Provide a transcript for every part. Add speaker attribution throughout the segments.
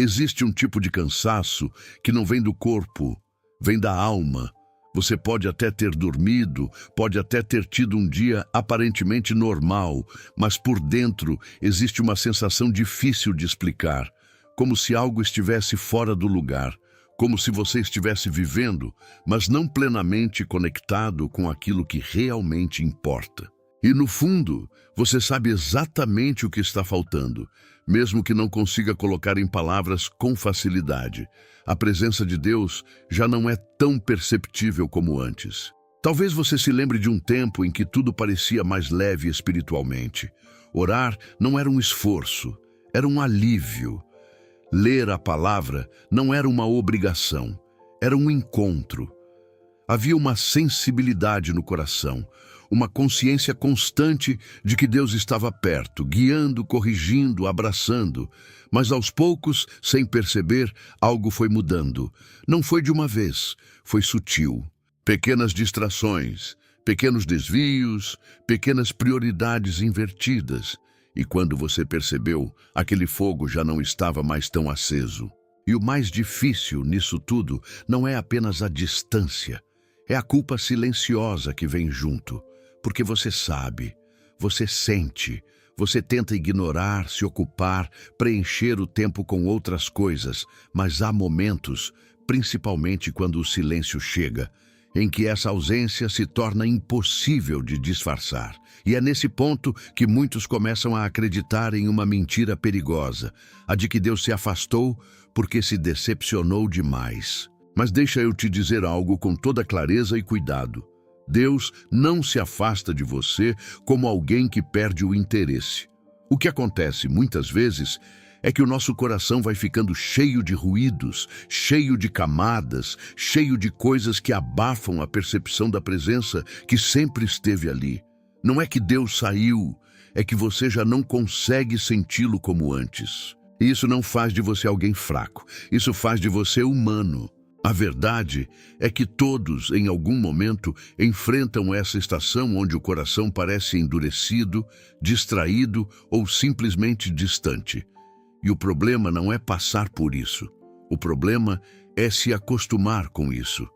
Speaker 1: Existe um tipo de cansaço que não vem do corpo, vem da alma. Você pode até ter dormido, pode até ter tido um dia aparentemente normal, mas por dentro existe uma sensação difícil de explicar, como se algo estivesse fora do lugar, como se você estivesse vivendo, mas não plenamente conectado com aquilo que realmente importa. E no fundo, você sabe exatamente o que está faltando, mesmo que não consiga colocar em palavras com facilidade. A presença de Deus já não é tão perceptível como antes. Talvez você se lembre de um tempo em que tudo parecia mais leve espiritualmente. Orar não era um esforço, era um alívio. Ler a palavra não era uma obrigação, era um encontro. Havia uma sensibilidade no coração, uma consciência constante de que Deus estava perto, guiando, corrigindo, abraçando. Mas aos poucos, sem perceber, algo foi mudando. Não foi de uma vez, foi sutil. Pequenas distrações, pequenos desvios, pequenas prioridades invertidas. E quando você percebeu, aquele fogo já não estava mais tão aceso. E o mais difícil nisso tudo não é apenas a distância, é a culpa silenciosa que vem junto. Porque você sabe, você sente, você tenta ignorar, se ocupar, preencher o tempo com outras coisas, mas há momentos, principalmente quando o silêncio chega, em que essa ausência se torna impossível de disfarçar. E é nesse ponto que muitos começam a acreditar em uma mentira perigosa, a de que Deus se afastou porque se decepcionou demais. Mas deixa eu te dizer algo com toda clareza e cuidado. Deus não se afasta de você como alguém que perde o interesse. O que acontece muitas vezes é que o nosso coração vai ficando cheio de ruídos, cheio de camadas, cheio de coisas que abafam a percepção da presença que sempre esteve ali. Não é que Deus saiu, é que você já não consegue senti-lo como antes. E isso não faz de você alguém fraco, isso faz de você humano. A verdade é que todos, em algum momento, enfrentam essa estação onde o coração parece endurecido, distraído ou simplesmente distante. E o problema não é passar por isso. O problema é se acostumar com isso.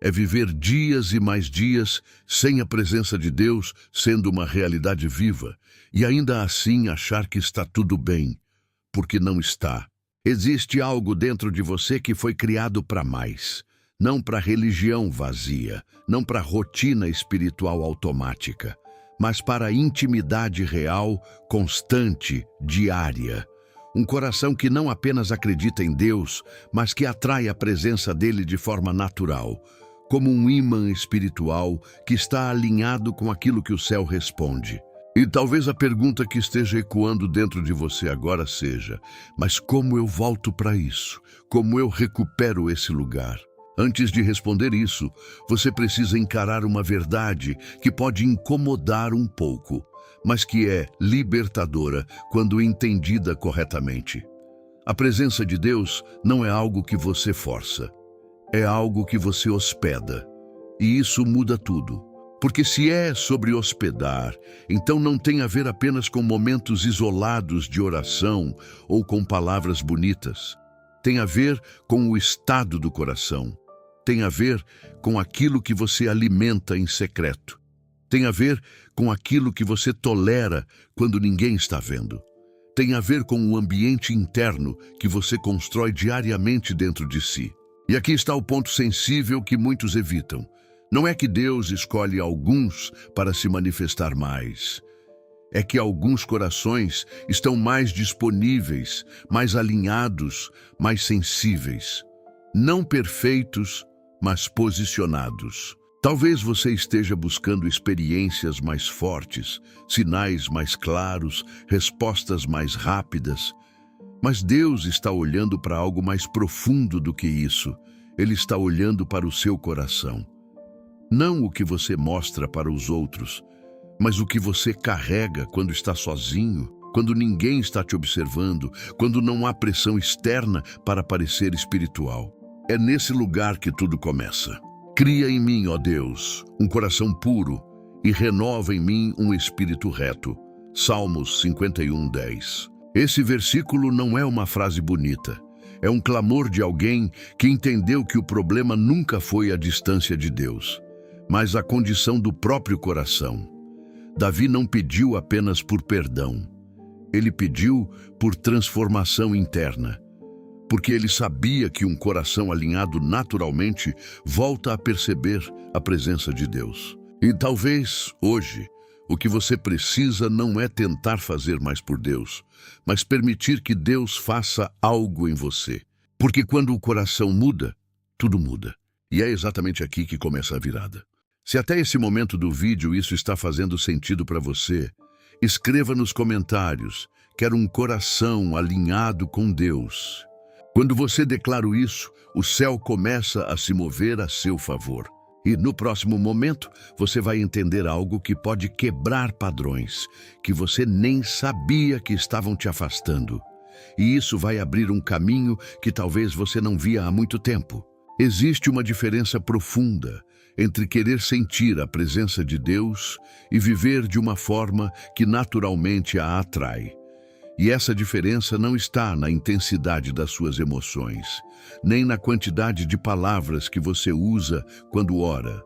Speaker 1: É viver dias e mais dias sem a presença de Deus sendo uma realidade viva e ainda assim achar que está tudo bem, porque não está. Existe algo dentro de você que foi criado para mais, não para religião vazia, não para rotina espiritual automática, mas para a intimidade real, constante, diária. Um coração que não apenas acredita em Deus, mas que atrai a presença dele de forma natural, como um ímã espiritual que está alinhado com aquilo que o céu responde. E talvez a pergunta que esteja ecoando dentro de você agora seja: mas como eu volto para isso? Como eu recupero esse lugar? Antes de responder isso, você precisa encarar uma verdade que pode incomodar um pouco, mas que é libertadora quando entendida corretamente. A presença de Deus não é algo que você força, é algo que você hospeda. E isso muda tudo. Porque se é sobre hospedar, então não tem a ver apenas com momentos isolados de oração ou com palavras bonitas. Tem a ver com o estado do coração. Tem a ver com aquilo que você alimenta em secreto. Tem a ver com aquilo que você tolera quando ninguém está vendo. Tem a ver com o ambiente interno que você constrói diariamente dentro de si. E aqui está o ponto sensível que muitos evitam. Não é que Deus escolhe alguns para se manifestar mais. É que alguns corações estão mais disponíveis, mais alinhados, mais sensíveis. Não perfeitos, mas posicionados. Talvez você esteja buscando experiências mais fortes, sinais mais claros, respostas mais rápidas. Mas Deus está olhando para algo mais profundo do que isso. Ele está olhando para o seu coração. Não o que você mostra para os outros, mas o que você carrega quando está sozinho, quando ninguém está te observando, quando não há pressão externa para parecer espiritual. É nesse lugar que tudo começa. Cria em mim, ó Deus, um coração puro e renova em mim um espírito reto. Salmos 51:10. Esse versículo não é uma frase bonita. É um clamor de alguém que entendeu que o problema nunca foi a distância de Deus, mas a condição do próprio coração. Davi não pediu apenas por perdão. Ele pediu por transformação interna, porque ele sabia que um coração alinhado naturalmente volta a perceber a presença de Deus. E talvez, hoje, o que você precisa não é tentar fazer mais por Deus, mas permitir que Deus faça algo em você. Porque quando o coração muda, tudo muda. E é exatamente aqui que começa a virada. Se até esse momento do vídeo isso está fazendo sentido para você, escreva nos comentários: quero um coração alinhado com Deus. Quando você declara isso, o céu começa a se mover a seu favor. E no próximo momento, você vai entender algo que pode quebrar padrões que você nem sabia que estavam te afastando. E isso vai abrir um caminho que talvez você não via há muito tempo. Existe uma diferença profunda entre querer sentir a presença de Deus e viver de uma forma que naturalmente a atrai. E essa diferença não está na intensidade das suas emoções, nem na quantidade de palavras que você usa quando ora,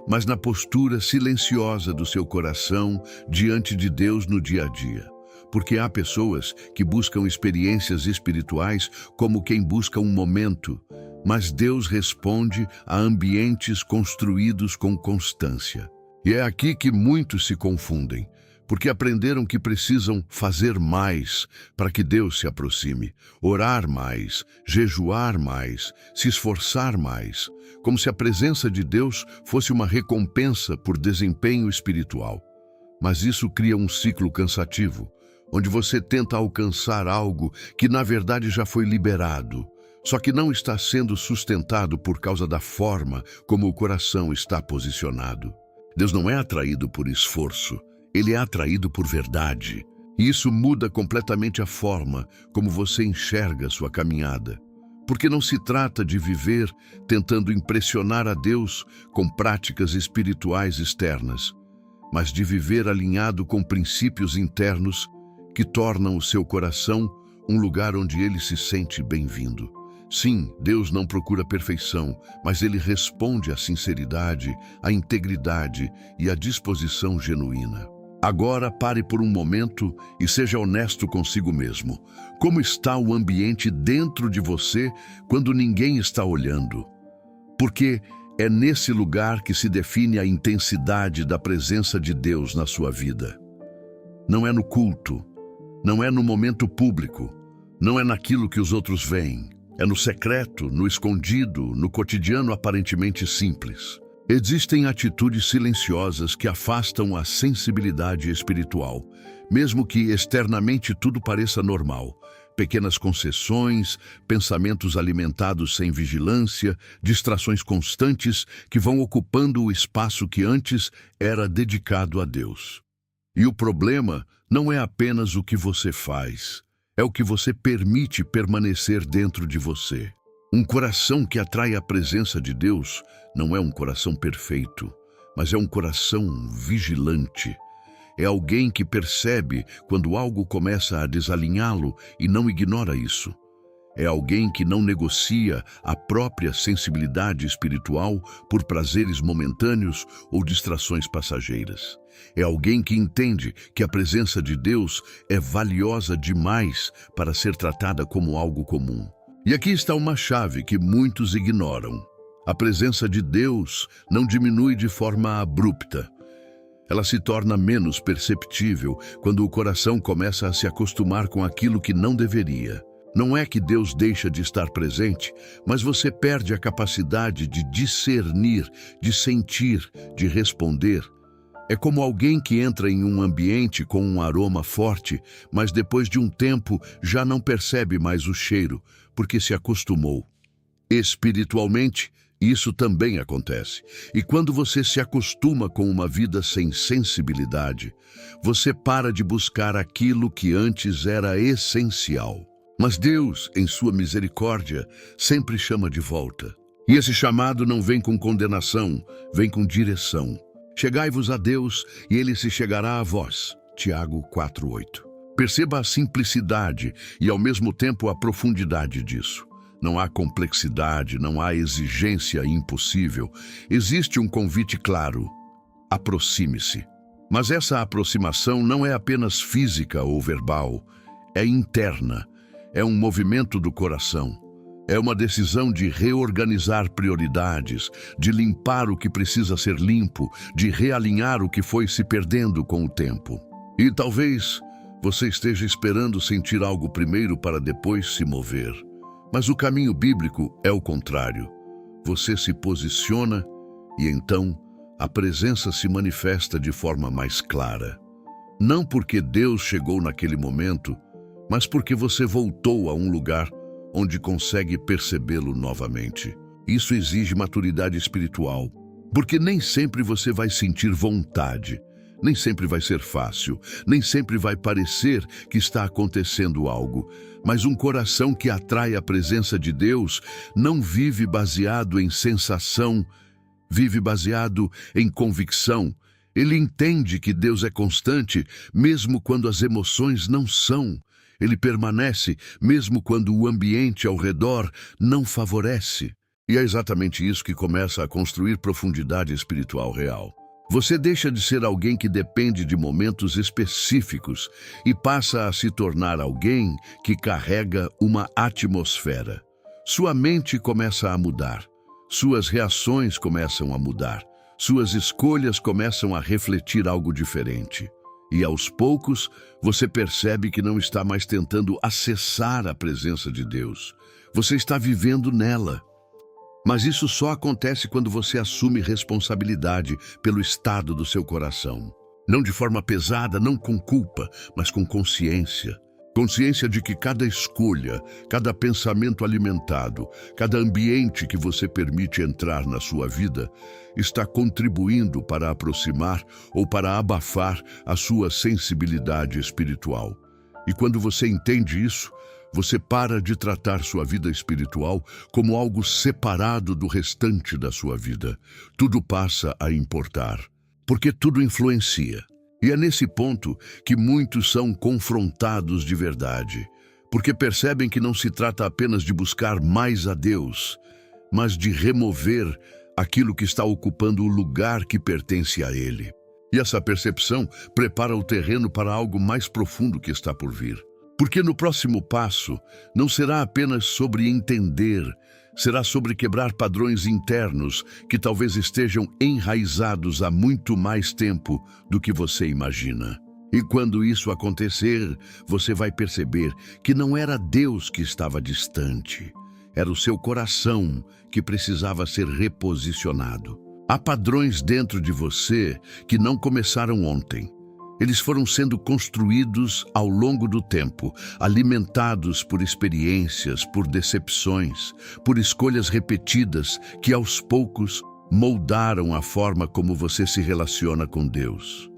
Speaker 1: mas na postura silenciosa do seu coração diante de Deus no dia a dia. Porque há pessoas que buscam experiências espirituais como quem busca um momento, mas Deus responde a ambientes construídos com constância. E é aqui que muitos se confundem, porque aprenderam que precisam fazer mais para que Deus se aproxime, orar mais, jejuar mais, se esforçar mais, como se a presença de Deus fosse uma recompensa por desempenho espiritual. Mas isso cria um ciclo cansativo, onde você tenta alcançar algo que na verdade já foi liberado, só que não está sendo sustentado por causa da forma como o coração está posicionado. Deus não é atraído por esforço, Ele é atraído por verdade. E isso muda completamente a forma como você enxerga sua caminhada. Porque não se trata de viver tentando impressionar a Deus com práticas espirituais externas, mas de viver alinhado com princípios internos que tornam o seu coração um lugar onde ele se sente bem-vindo. Sim, Deus não procura perfeição, mas Ele responde à sinceridade, à integridade e à disposição genuína. Agora pare por um momento e seja honesto consigo mesmo. Como está o ambiente dentro de você quando ninguém está olhando? Porque é nesse lugar que se define a intensidade da presença de Deus na sua vida. Não é no culto, não é no momento público, não é naquilo que os outros veem. É no secreto, no escondido, no cotidiano aparentemente simples. Existem atitudes silenciosas que afastam a sensibilidade espiritual, mesmo que externamente tudo pareça normal. Pequenas concessões, pensamentos alimentados sem vigilância, distrações constantes que vão ocupando o espaço que antes era dedicado a Deus. E o problema não é apenas o que você faz, é o que você permite permanecer dentro de você. Um coração que atrai a presença de Deus não é um coração perfeito, mas é um coração vigilante. É alguém que percebe quando algo começa a desalinhá-lo e não ignora isso. É alguém que não negocia a própria sensibilidade espiritual por prazeres momentâneos ou distrações passageiras. É alguém que entende que a presença de Deus é valiosa demais para ser tratada como algo comum. E aqui está uma chave que muitos ignoram. A presença de Deus não diminui de forma abrupta. Ela se torna menos perceptível quando o coração começa a se acostumar com aquilo que não deveria. Não é que Deus deixa de estar presente, mas você perde a capacidade de discernir, de sentir, de responder. É como alguém que entra em um ambiente com um aroma forte, mas depois de um tempo já não percebe mais o cheiro, porque se acostumou. Espiritualmente, isso também acontece. E quando você se acostuma com uma vida sem sensibilidade, você para de buscar aquilo que antes era essencial. Mas Deus, em sua misericórdia, sempre chama de volta. E esse chamado não vem com condenação, vem com direção. Chegai-vos a Deus e Ele se chegará a vós. Tiago 4:8. Perceba a simplicidade e ao mesmo tempo a profundidade disso. não há complexidade, não há exigência impossível. Existe um convite claro: aproxime-se. Mas essa aproximação não é apenas física ou verbal, é interna, é um movimento do coração. É uma decisão de reorganizar prioridades, de limpar o que precisa ser limpo, de realinhar o que foi se perdendo com o tempo. E talvez você esteja esperando sentir algo primeiro para depois se mover. Mas o caminho bíblico é o contrário. Você se posiciona e então a presença se manifesta de forma mais clara. Não porque Deus chegou naquele momento, mas porque você voltou a um lugar onde consegue percebê-lo novamente. Isso exige maturidade espiritual, porque nem sempre você vai sentir vontade, nem sempre vai ser fácil, nem sempre vai parecer que está acontecendo algo, mas um coração que atrai a presença de Deus não vive baseado em sensação, vive baseado em convicção. Ele entende que Deus é constante, mesmo quando as emoções não são. Ele permanece, mesmo quando o ambiente ao redor não favorece. E é exatamente isso que começa a construir profundidade espiritual real. Você deixa de ser alguém que depende de momentos específicos e passa a se tornar alguém que carrega uma atmosfera. Sua mente começa a mudar. Suas reações começam a mudar. Suas escolhas começam a refletir algo diferente. E aos poucos, você percebe que não está mais tentando acessar a presença de Deus. Você está vivendo nela. Mas isso só acontece quando você assume responsabilidade pelo estado do seu coração. Não de forma pesada, não com culpa, mas com consciência. Consciência de que cada escolha, cada pensamento alimentado, cada ambiente que você permite entrar na sua vida, está contribuindo para aproximar ou para abafar a sua sensibilidade espiritual. E quando você entende isso, você para de tratar sua vida espiritual como algo separado do restante da sua vida. Tudo passa a importar, porque tudo influencia. E é nesse ponto que muitos são confrontados de verdade, porque percebem que não se trata apenas de buscar mais a Deus, mas de remover aquilo que está ocupando o lugar que pertence a Ele. E essa percepção prepara o terreno para algo mais profundo que está por vir. Porque no próximo passo não será apenas sobre entender, será sobre quebrar padrões internos que talvez estejam enraizados há muito mais tempo do que você imagina. E quando isso acontecer, você vai perceber que não era Deus que estava distante, era o seu coração que precisava ser reposicionado. Há padrões dentro de você que não começaram ontem. Eles foram sendo construídos ao longo do tempo, alimentados por experiências, por decepções, por escolhas repetidas que aos poucos moldaram a forma como você se relaciona com Deus.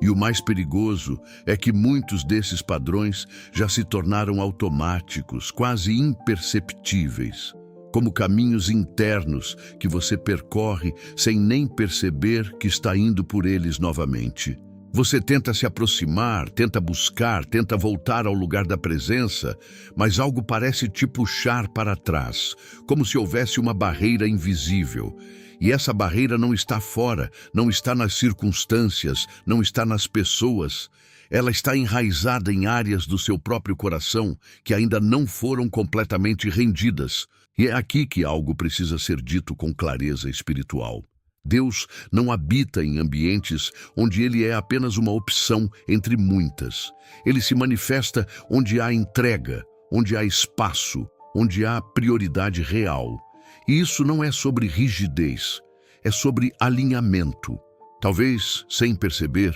Speaker 1: E o mais perigoso é que muitos desses padrões já se tornaram automáticos, quase imperceptíveis, como caminhos internos que você percorre sem nem perceber que está indo por eles novamente. Você tenta se aproximar, tenta buscar, tenta voltar ao lugar da presença, mas algo parece te puxar para trás, como se houvesse uma barreira invisível. E essa barreira não está fora, não está nas circunstâncias, não está nas pessoas. Ela está enraizada em áreas do seu próprio coração que ainda não foram completamente rendidas. E é aqui que algo precisa ser dito com clareza espiritual. Deus não habita em ambientes onde Ele é apenas uma opção entre muitas. Ele se manifesta onde há entrega, onde há espaço, onde há prioridade real. E isso não é sobre rigidez, é sobre alinhamento. Talvez, sem perceber,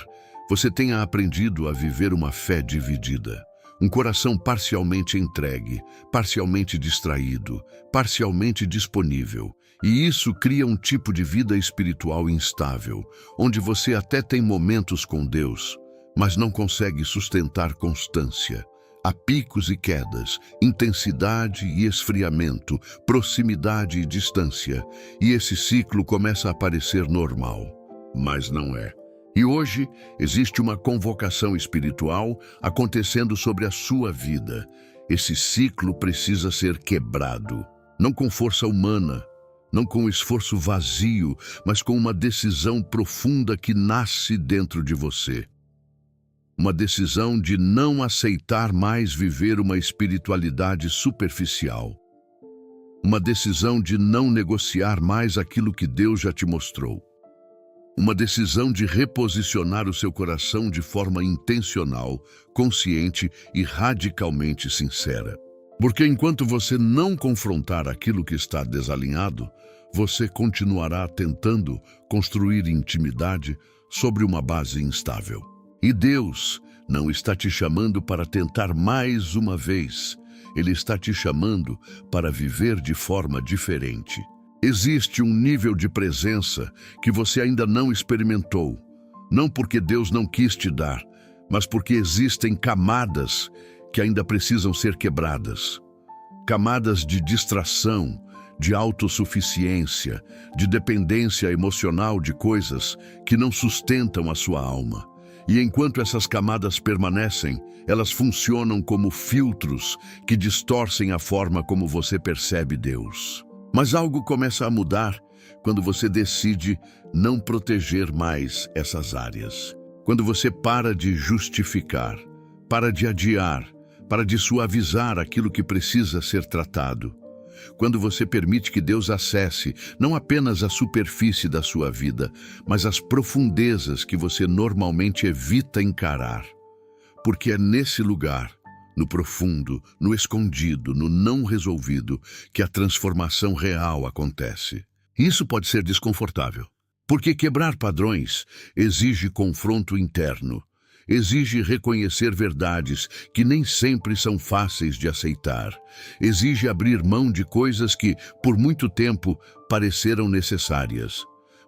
Speaker 1: você tenha aprendido a viver uma fé dividida. Um coração parcialmente entregue, parcialmente distraído, parcialmente disponível. E isso cria um tipo de vida espiritual instável, onde você até tem momentos com Deus, mas não consegue sustentar constância. Há picos e quedas, intensidade e esfriamento, proximidade e distância, e esse ciclo começa a parecer normal, mas não é. E hoje existe uma convocação espiritual acontecendo sobre a sua vida. Esse ciclo precisa ser quebrado, não com força humana, não com esforço vazio, mas com uma decisão profunda que nasce dentro de você. Uma decisão de não aceitar mais viver uma espiritualidade superficial. Uma decisão de não negociar mais aquilo que Deus já te mostrou. Uma decisão de reposicionar o seu coração de forma intencional, consciente e radicalmente sincera. Porque enquanto você não confrontar aquilo que está desalinhado, você continuará tentando construir intimidade sobre uma base instável. E Deus não está te chamando para tentar mais uma vez. Ele está te chamando para viver de forma diferente. Existe um nível de presença que você ainda não experimentou. Não porque Deus não quis te dar, mas porque existem camadas que ainda precisam ser quebradas. Camadas de distração, de autossuficiência, de dependência emocional de coisas que não sustentam a sua alma. E enquanto essas camadas permanecem, elas funcionam como filtros que distorcem a forma como você percebe Deus. Mas algo começa a mudar quando você decide não proteger mais essas áreas. Quando você para de justificar, para de adiar, para de suavizar aquilo que precisa ser tratado. Quando você permite que Deus acesse não apenas a superfície da sua vida, mas as profundezas que você normalmente evita encarar. Porque é nesse lugar, no profundo, no escondido, no não resolvido, que a transformação real acontece. Isso pode ser desconfortável, porque quebrar padrões exige confronto interno. Exige reconhecer verdades que nem sempre são fáceis de aceitar. Exige abrir mão de coisas que, por muito tempo, pareceram necessárias.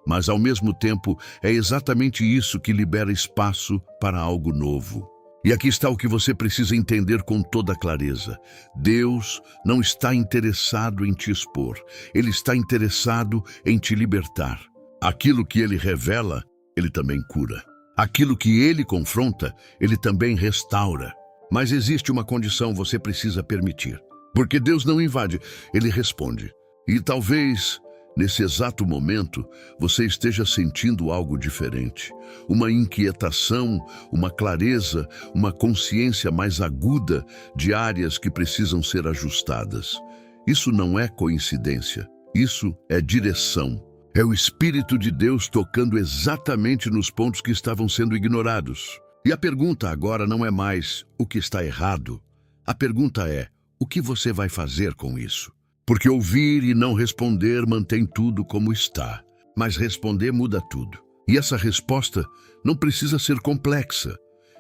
Speaker 1: Mas, ao mesmo tempo, é exatamente isso que libera espaço para algo novo. E aqui está o que você precisa entender com toda clareza. Deus não está interessado em te expor. Ele está interessado em te libertar. Aquilo que Ele revela, Ele também cura. Aquilo que Ele confronta, Ele também restaura. Mas existe uma condição que você precisa permitir. Porque Deus não invade, Ele responde. E talvez, nesse exato momento, você esteja sentindo algo diferente. Uma inquietação, uma clareza, uma consciência mais aguda de áreas que precisam ser ajustadas. Isso não é coincidência, isso é direção. É o Espírito de Deus tocando exatamente nos pontos que estavam sendo ignorados. E a pergunta agora não é mais o que está errado. A pergunta é, o que você vai fazer com isso? Porque ouvir e não responder mantém tudo como está. Mas responder muda tudo. E essa resposta não precisa ser complexa.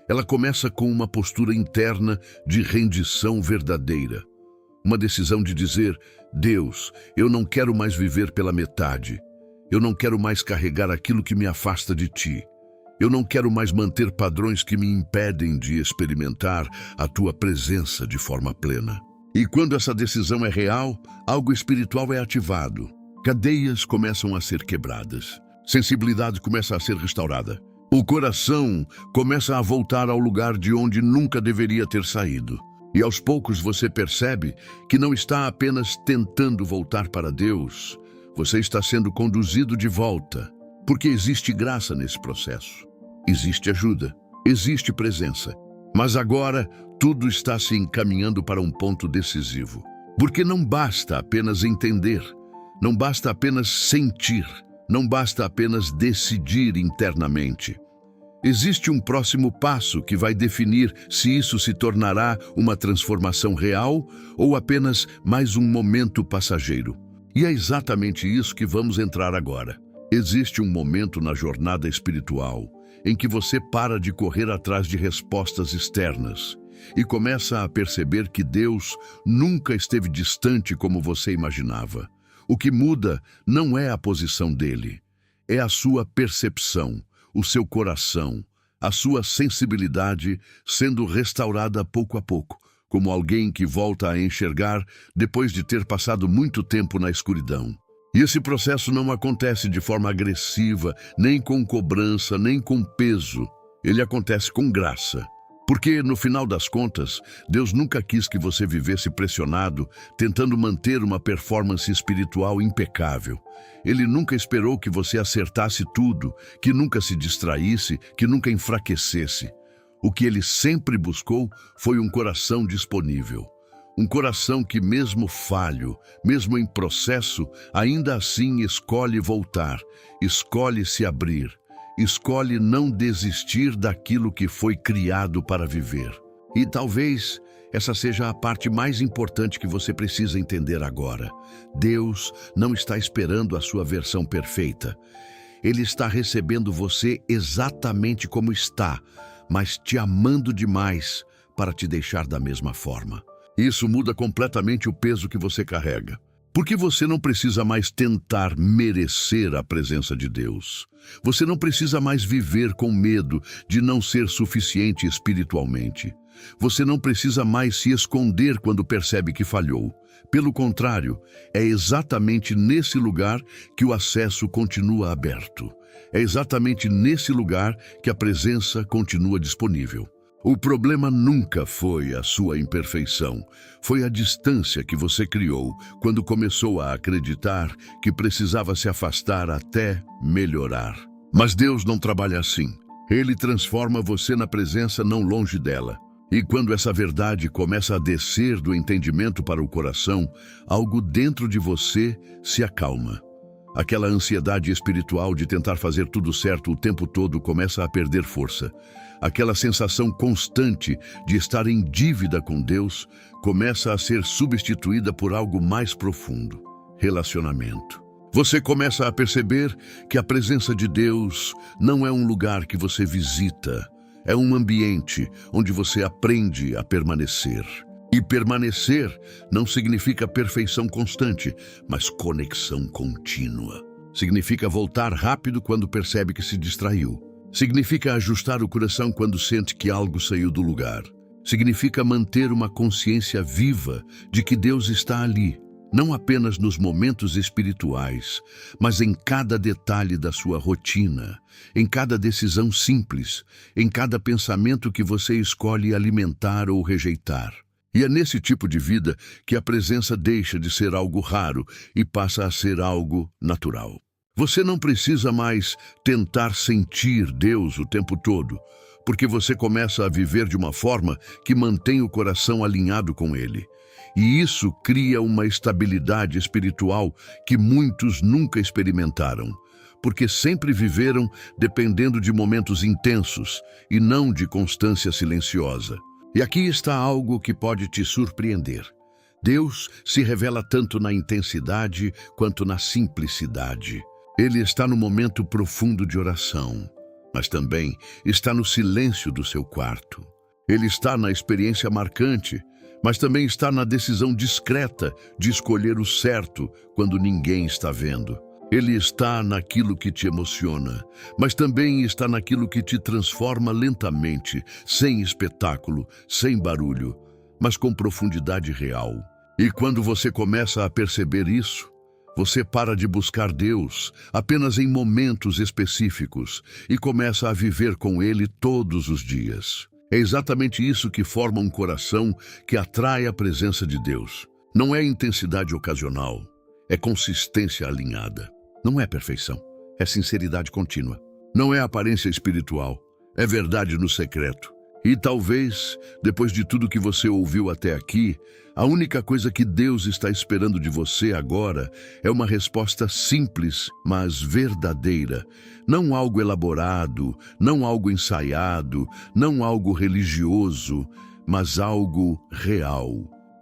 Speaker 1: Ela começa com uma postura interna de rendição verdadeira. Uma decisão de dizer, Deus, eu não quero mais viver pela metade. Eu não quero mais carregar aquilo que me afasta de Ti. Eu não quero mais manter padrões que me impedem de experimentar a Tua presença de forma plena. E quando essa decisão é real, algo espiritual é ativado. Cadeias começam a ser quebradas. Sensibilidade começa a ser restaurada. O coração começa a voltar ao lugar de onde nunca deveria ter saído. E aos poucos você percebe que não está apenas tentando voltar para Deus. Você está sendo conduzido de volta, porque existe graça nesse processo. Existe ajuda, existe presença. Mas agora, tudo está se encaminhando para um ponto decisivo. Porque não basta apenas entender, não basta apenas sentir, não basta apenas decidir internamente. Existe um próximo passo que vai definir se isso se tornará uma transformação real ou apenas mais um momento passageiro. E é exatamente isso que vamos entrar agora. Existe um momento na jornada espiritual em que você para de correr atrás de respostas externas e começa a perceber que Deus nunca esteve distante como você imaginava. O que muda não é a posição dele, é a sua percepção, o seu coração, a sua sensibilidade sendo restaurada pouco a pouco, como alguém que volta a enxergar depois de ter passado muito tempo na escuridão. E esse processo não acontece de forma agressiva, nem com cobrança, nem com peso. Ele acontece com graça. Porque, no final das contas, Deus nunca quis que você vivesse pressionado, tentando manter uma performance espiritual impecável. Ele nunca esperou que você acertasse tudo, que nunca se distraísse, que nunca enfraquecesse. O que ele sempre buscou foi um coração disponível. Um coração que, mesmo falho, mesmo em processo, ainda assim escolhe voltar, escolhe se abrir, escolhe não desistir daquilo que foi criado para viver. E talvez essa seja a parte mais importante que você precisa entender agora. Deus não está esperando a sua versão perfeita. Ele está recebendo você exatamente como está, mas te amando demais para te deixar da mesma forma. Isso muda completamente o peso que você carrega. Porque você não precisa mais tentar merecer a presença de Deus. Você não precisa mais viver com medo de não ser suficiente espiritualmente. Você não precisa mais se esconder quando percebe que falhou. Pelo contrário, é exatamente nesse lugar que o acesso continua aberto. É exatamente nesse lugar que a presença continua disponível. O problema nunca foi a sua imperfeição, foi a distância que você criou quando começou a acreditar que precisava se afastar até melhorar. Mas Deus não trabalha assim. Ele transforma você na presença não longe dela. E quando essa verdade começa a descer do entendimento para o coração, algo dentro de você se acalma. Aquela ansiedade espiritual de tentar fazer tudo certo o tempo todo começa a perder força. Aquela sensação constante de estar em dívida com Deus começa a ser substituída por algo mais profundo: relacionamento. Você começa a perceber que a presença de Deus não é um lugar que você visita, é um ambiente onde você aprende a permanecer. E permanecer não significa perfeição constante, mas conexão contínua. Significa voltar rápido quando percebe que se distraiu. Significa ajustar o coração quando sente que algo saiu do lugar. Significa manter uma consciência viva de que Deus está ali, não apenas nos momentos espirituais, mas em cada detalhe da sua rotina, em cada decisão simples, em cada pensamento que você escolhe alimentar ou rejeitar. E é nesse tipo de vida que a presença deixa de ser algo raro e passa a ser algo natural. Você não precisa mais tentar sentir Deus o tempo todo, porque você começa a viver de uma forma que mantém o coração alinhado com Ele. E isso cria uma estabilidade espiritual que muitos nunca experimentaram, porque sempre viveram dependendo de momentos intensos e não de constância silenciosa. E aqui está algo que pode te surpreender. Deus se revela tanto na intensidade quanto na simplicidade. Ele está no momento profundo de oração, mas também está no silêncio do seu quarto. Ele está na experiência marcante, mas também está na decisão discreta de escolher o certo quando ninguém está vendo. Ele está naquilo que te emociona, mas também está naquilo que te transforma lentamente, sem espetáculo, sem barulho, mas com profundidade real. E quando você começa a perceber isso, você para de buscar Deus apenas em momentos específicos e começa a viver com Ele todos os dias. É exatamente isso que forma um coração que atrai a presença de Deus. Não é intensidade ocasional, é consistência alinhada. Não é perfeição, é sinceridade contínua. Não é aparência espiritual, é verdade no secreto. E talvez, depois de tudo que você ouviu até aqui, a única coisa que Deus está esperando de você agora é uma resposta simples, mas verdadeira. Não algo elaborado, não algo ensaiado, não algo religioso, mas algo real.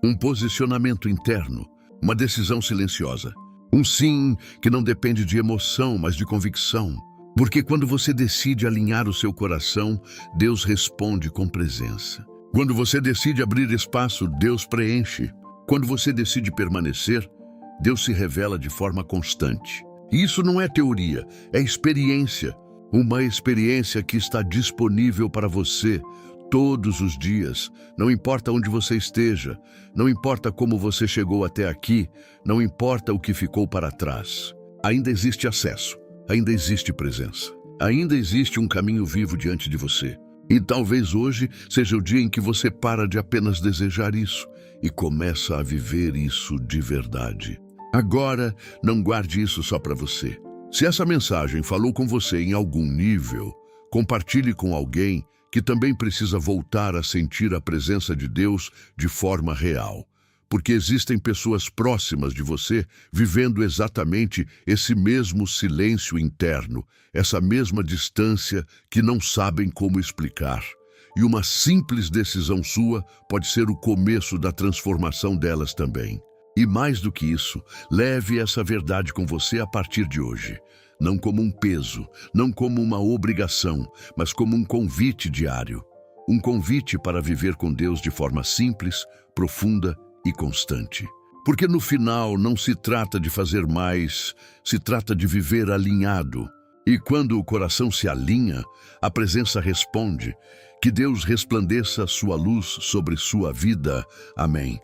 Speaker 1: Um posicionamento interno, uma decisão silenciosa. Um sim que não depende de emoção, mas de convicção. Porque quando você decide alinhar o seu coração, Deus responde com presença. Quando você decide abrir espaço, Deus preenche. Quando você decide permanecer, Deus se revela de forma constante. E isso não é teoria, é experiência. Uma experiência que está disponível para você todos os dias. Não importa onde você esteja, não importa como você chegou até aqui, não importa o que ficou para trás. Ainda existe acesso. Ainda existe presença. Ainda existe um caminho vivo diante de você. E talvez hoje seja o dia em que você para de apenas desejar isso e começa a viver isso de verdade. Agora, não guarde isso só para você. Se essa mensagem falou com você em algum nível, compartilhe com alguém que também precisa voltar a sentir a presença de Deus de forma real. Porque existem pessoas próximas de você vivendo exatamente esse mesmo silêncio interno, essa mesma distância que não sabem como explicar. E uma simples decisão sua pode ser o começo da transformação delas também. E mais do que isso, leve essa verdade com você a partir de hoje. Não como um peso, não como uma obrigação, mas como um convite diário. Um convite para viver com Deus de forma simples, profunda e constante. Porque no final não se trata de fazer mais, se trata de viver alinhado. E quando o coração se alinha, a presença responde. Que Deus resplandeça sua luz sobre sua vida. Amém.